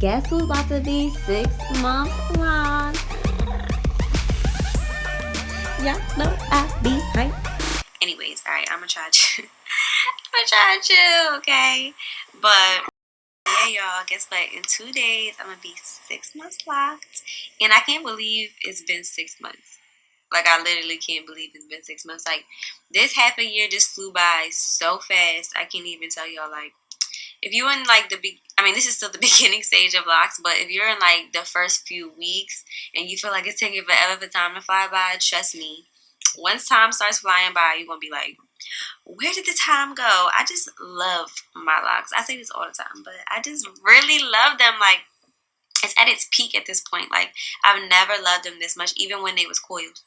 guess who's about to be 6 months long? Y'all know I be hype. Anyways, alright, I'm gonna try to chill, okay? But yeah, y'all, guess what? In 2 days, I'm gonna be 6 months locked. And I can't believe it's been 6 months. Like, I literally can't believe it's been 6 months. Like, this half a year just flew by so fast. I can't even tell y'all, like, if you're in, like, this is still the beginning stage of Locs, but if you're in, like, the first few weeks and you feel like it's taking forever for time to fly by, trust me, once time starts flying by, you're going to be like, where did the time go? I just love my Locs. I say this all the time, but I just really love them. Like, it's at its peak at this point. Like, I've never loved them this much, even when they was coiled.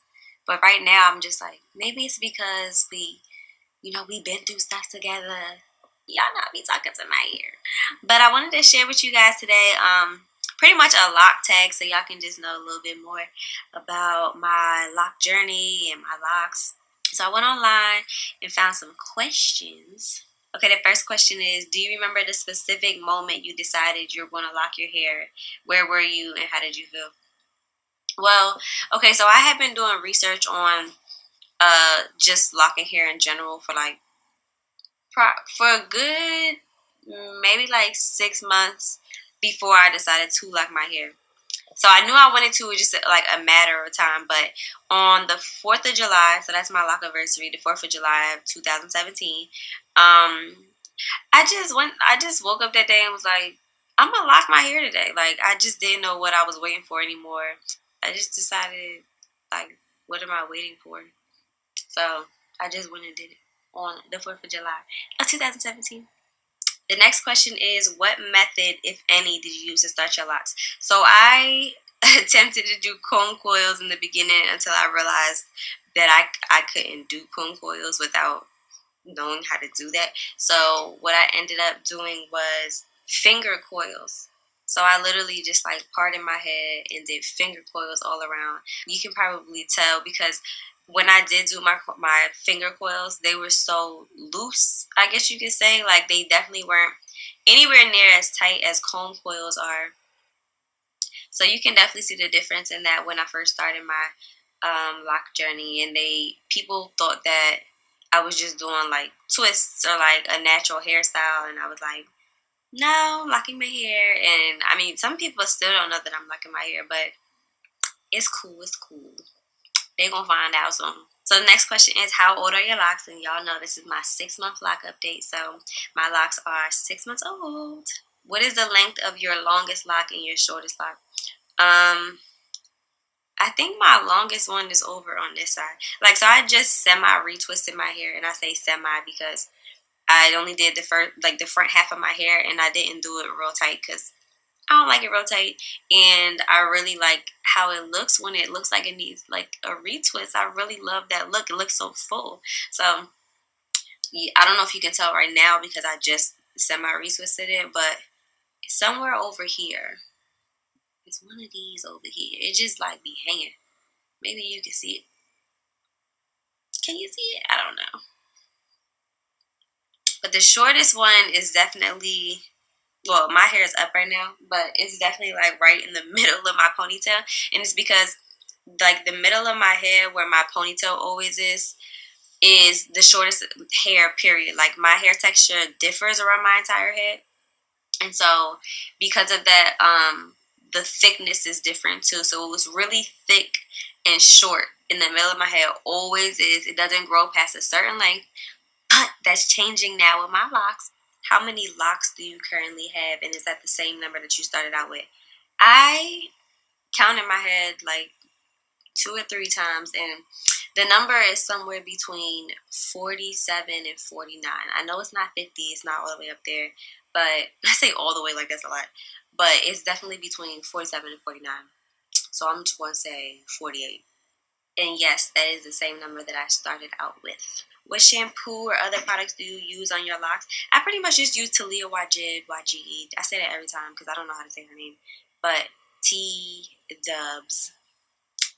But right now, I'm just like, maybe it's because we been through stuff together. Y'all not be talking to my ear. But I wanted to share with you guys today, pretty much a lock tag, so y'all can just know a little bit more about my lock journey and my locks. So I went online and found some questions. Okay, the first question is, do you remember the specific moment you decided you were going to lock your hair? Where were you and how did you feel? Well, okay, so I have been doing research on just locking hair in general for a good maybe like 6 months before I decided to lock my hair. So I knew I wanted to, it just like a matter of time. But on the 4th of July, so that's my lock anniversary, the 4th of July of 2017, I just woke up that day and was like, I'm gonna lock my hair today. Like, I just didn't know what I was waiting for anymore. I just decided, like, what am I waiting for? So I just went and did it on the 4th of July of 2017. The next question is, what method, if any, did you use to start your locks? So I attempted to do comb coils in the beginning until I realized that I couldn't do comb coils without knowing how to do that. So what I ended up doing was finger coils. So I literally just like parted my head and did finger coils all around. You can probably tell because when I did do my finger coils, they were so loose, I guess you could say. Like, they definitely weren't anywhere near as tight as comb coils are. So you can definitely see the difference in that when I first started my lock journey. And people thought that I was just doing like twists or like a natural hairstyle. And I was like, no, I'm locking my hair. And I mean, some people still don't know that I'm locking my hair, but it's cool. It's cool. They're going to find out soon. So the next question is, how old are your locks? And y'all know this is my 6-month lock update. So my locks are 6 months old. What is the length of your longest lock and your shortest lock? I think my longest one is over on this side. Like, so I just semi-retwisted my hair. And I say semi because I only did the front half of my hair. And I didn't do it real tight because I don't like it real tight, and I really like how it looks when it looks like it needs like a retwist. I really love that look. It looks so full. So yeah, I don't know if you can tell right now because I just semi-retwisted it, but somewhere over here, it's one of these over here. It just like be hanging. Maybe you can see it. Can you see it? I don't know. But the shortest one is definitely... Well, my hair is up right now, but it's definitely like right in the middle of my ponytail. And it's because like the middle of my head where my ponytail always is the shortest hair, period. Like, my hair texture differs around my entire head. And so because of that, the thickness is different too. So it was really thick and short in the middle of my head. Always is. It doesn't grow past a certain length. But that's changing now with my locks. How many locks do you currently have? And is that the same number that you started out with? I counted my head like 2 or 3 times, and the number is somewhere between 47 and 49. I know it's not 50. It's not all the way up there. But I say all the way like that's a lot. But it's definitely between 47 and 49. So I'm just going to say 48. And yes, that is the same number that I started out with. What shampoo or other products do you use on your locks? I pretty much just use Taliah, Waajid. I say that every time because I don't know how to say her name. But T-Dubs.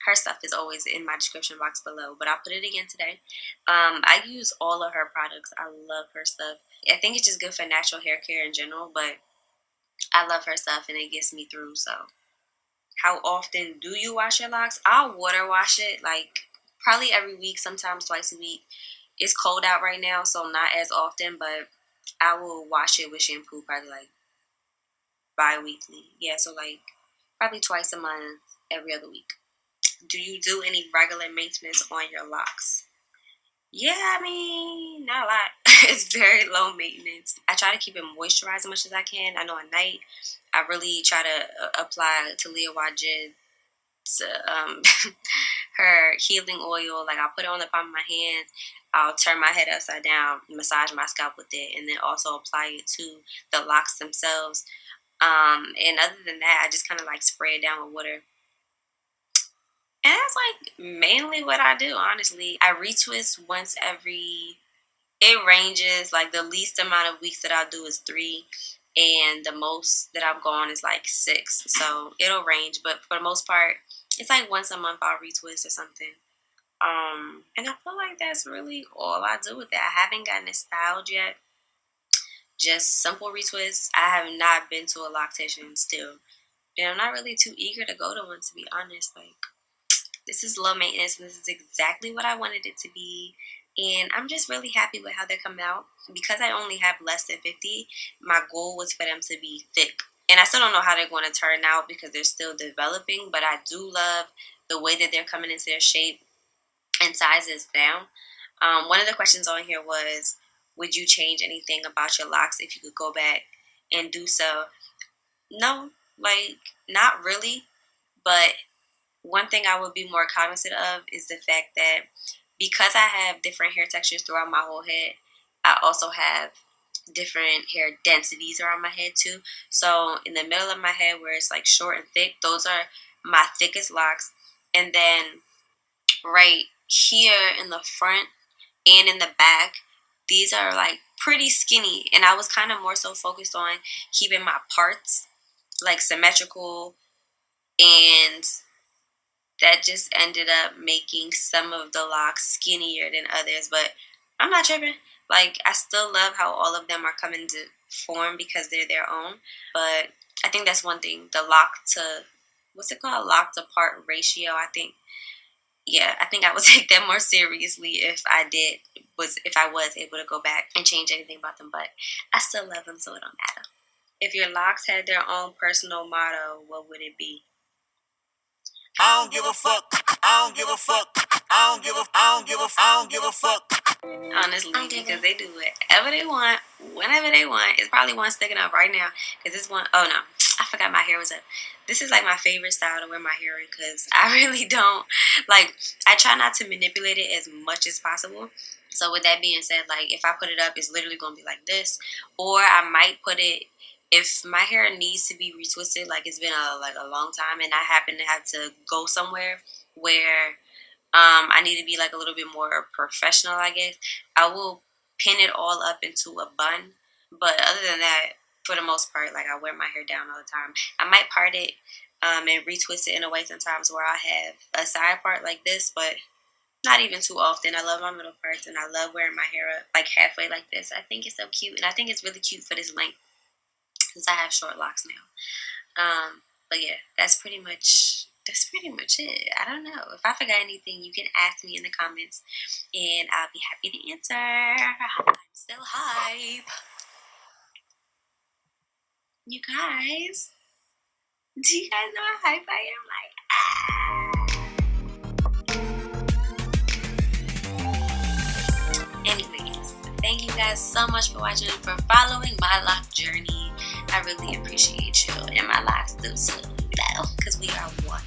Her stuff is always in my description box below. But I'll put it again today. I use all of her products. I love her stuff. I think it's just good for natural hair care in general. But I love her stuff and it gets me through. So how often do you wash your locks? I'll water wash it like probably every week, sometimes twice a week. It's cold out right now, so not as often, but I will wash it with shampoo probably like bi-weekly. Yeah, so like probably twice a month, every other week. Do you do any regular maintenance on your locks? Yeah, I mean, not a lot. It's very low maintenance. I try to keep it moisturized as much as I can. I know at night, I really try to apply Taliah Waajid, her healing oil. Like, I'll put it on the palm of my hands. I'll turn my head upside down, massage my scalp with it, and then also apply it to the locks themselves. And other than that, I just kind of like spray it down with water. And that's like mainly what I do, honestly. I retwist once every, it ranges, like the least amount of weeks that I'll do is 3. And the most that I've gone is like 6. So it'll range. But for the most part, it's like once a month I'll retwist or something. And I feel like that's really all I do with it. I haven't gotten it styled yet. Just simple retwists. I have not been to a loctician still. And I'm not really too eager to go to one, to be honest. Like, this is low maintenance, and this is exactly what I wanted it to be. And I'm just really happy with how they come out. Because I only have less than 50, my goal was for them to be thick. And I still don't know how they're going to turn out because they're still developing. But I do love the way that they're coming into their shape and sizes now. One of the questions on here was, would you change anything about your locks if you could go back and do so? No, like, not really. But one thing I would be more cognizant of is the fact that because I have different hair textures throughout my whole head, I also have different hair densities around my head too. So in the middle of my head where it's like short and thick, those are my thickest locks. And then right here in the front and in the back, these are like pretty skinny. And I was kind of more so focused on keeping my parts like symmetrical, and that just ended up making some of the locks skinnier than others. But I'm not tripping. Like, I still love how all of them are coming to form because they're their own. But I think that's one thing. The lock to, what's it called? Lock to part ratio, I think. Yeah, I think I would take that more seriously if I was able to go back and change anything about them. But I still love them, so it don't matter. If your locks had their own personal motto, what would it be? I don't give a fuck. I don't give a fuck. I don't give a. I don't give a. I don't give a fuck. Honestly, because they do whatever they want, whenever they want. It's probably one sticking up right now because this one, oh no, I forgot my hair was up. This is like my favorite style to wear my hair in because I really don't, like, I try not to manipulate it as much as possible. So with that being said, like, if I put it up, it's literally going to be like this. Or I might put it, if my hair needs to be retwisted, like it's been a long time and I happen to have to go somewhere where I need to be like a little bit more professional, I guess, I will pin it all up into a bun. But other than that, for the most part, like, I wear my hair down all the time. I might part it and retwist it in a way sometimes where I have a side part like this, but not even too often. I love my middle parts and I love wearing my hair up like halfway like this. I think it's so cute, and I think it's really cute for this length since I have short locks now. But yeah, that's pretty much it. I don't know. If I forgot anything, you can ask me in the comments and I'll be happy to answer. I'm still hype. You guys, do you guys know how hype I am? Like, anyways, thank you guys so much for watching, for following my lock journey. I really appreciate you, and my locks do too, because we are one.